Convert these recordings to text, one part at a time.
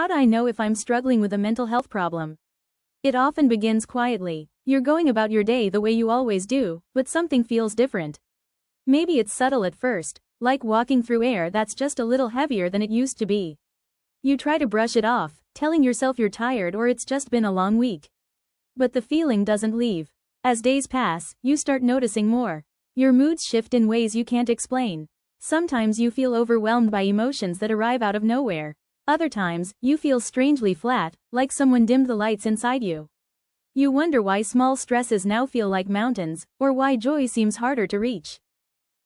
How do I know if I'm struggling with a mental health problem? It often begins quietly. You're going about your day the way you always do, but something feels different. Maybe it's subtle at first, like walking through air that's just a little heavier than it used to be. You try to brush it off, telling yourself you're tired or it's just been a long week. But the feeling doesn't leave. As days pass, you start noticing more. Your moods shift in ways you can't explain. Sometimes you feel overwhelmed by emotions that arrive out of nowhere. Other times, you feel strangely flat, like someone dimmed the lights inside you. You wonder why small stresses now feel like mountains, or why joy seems harder to reach.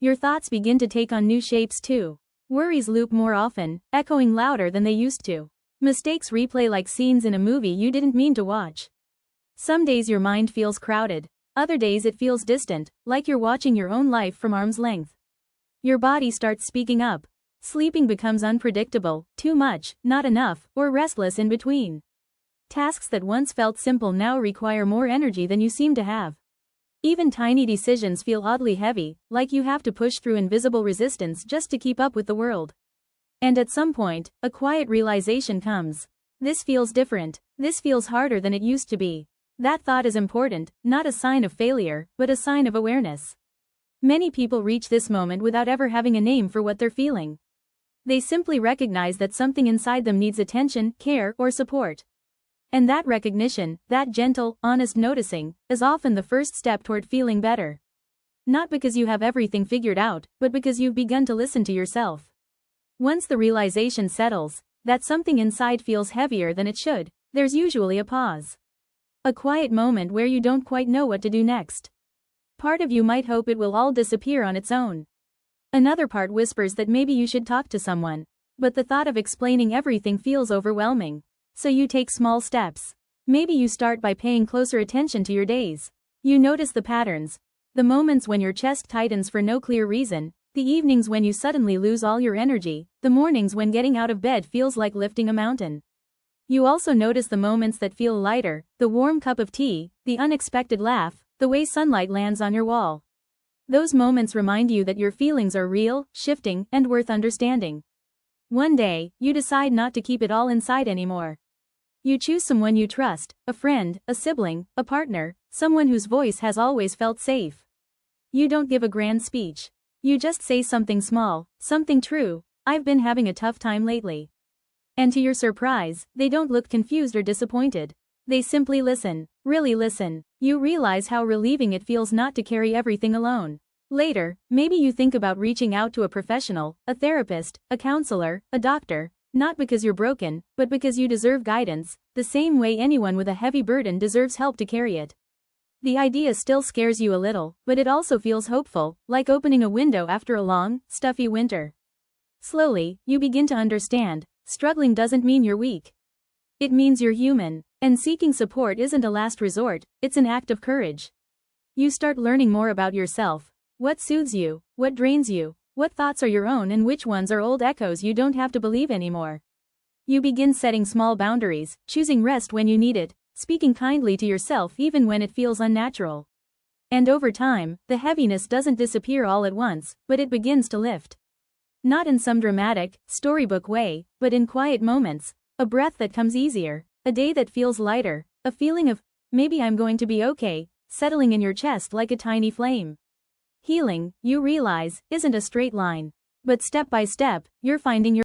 Your thoughts begin to take on new shapes too. Worries loop more often, echoing louder than they used to. Mistakes replay like scenes in a movie you didn't mean to watch. Some days your mind feels crowded. Other days it feels distant, like you're watching your own life from arm's length. Your body starts speaking up. Sleeping becomes unpredictable, too much, not enough, or restless in between. Tasks that once felt simple now require more energy than you seem to have. Even tiny decisions feel oddly heavy, like you have to push through invisible resistance just to keep up with the world. And at some point, a quiet realization comes. This feels different. This feels harder than it used to be. That thought is important, not a sign of failure, but a sign of awareness. Many people reach this moment without ever having a name for what they're feeling. They simply recognize that something inside them needs attention, care, or support. And that recognition, that gentle, honest noticing, is often the first step toward feeling better. Not because you have everything figured out, but because you've begun to listen to yourself. Once the realization settles, that something inside feels heavier than it should, there's usually a pause. A quiet moment where you don't quite know what to do next. Part of you might hope it will all disappear on its own. Another part whispers that maybe you should talk to someone. But the thought of explaining everything feels overwhelming. So you take small steps. Maybe you start by paying closer attention to your days. You notice the patterns. The moments when your chest tightens for no clear reason, the evenings when you suddenly lose all your energy, the mornings when getting out of bed feels like lifting a mountain. You also notice the moments that feel lighter, the warm cup of tea, the unexpected laugh, the way sunlight lands on your wall. Those moments remind you that your feelings are real, shifting, and worth understanding. One day, you decide not to keep it all inside anymore. You choose someone you trust, a friend, a sibling, a partner, someone whose voice has always felt safe. You don't give a grand speech. You just say something small, something true. I've been having a tough time lately. And to your surprise, they don't look confused or disappointed. They simply listen, really listen. You realize how relieving it feels not to carry everything alone. Later, maybe you think about reaching out to a professional, a therapist, a counselor, a doctor, not because you're broken, but because you deserve guidance, the same way anyone with a heavy burden deserves help to carry it. The idea still scares you a little, but it also feels hopeful, like opening a window after a long, stuffy winter. Slowly, you begin to understand, struggling doesn't mean you're weak. It means you're human. And seeking support isn't a last resort, it's an act of courage. You start learning more about yourself. What soothes you, what drains you, what thoughts are your own and which ones are old echoes you don't have to believe anymore. You begin setting small boundaries, choosing rest when you need it, speaking kindly to yourself even when it feels unnatural. And over time, the heaviness doesn't disappear all at once, but it begins to lift. Not in some dramatic, storybook way, but in quiet moments, a breath that comes easier. A day that feels lighter, a feeling of, maybe I'm going to be okay, settling in your chest like a tiny flame. Healing, you realize, isn't a straight line. But step by step, you're finding your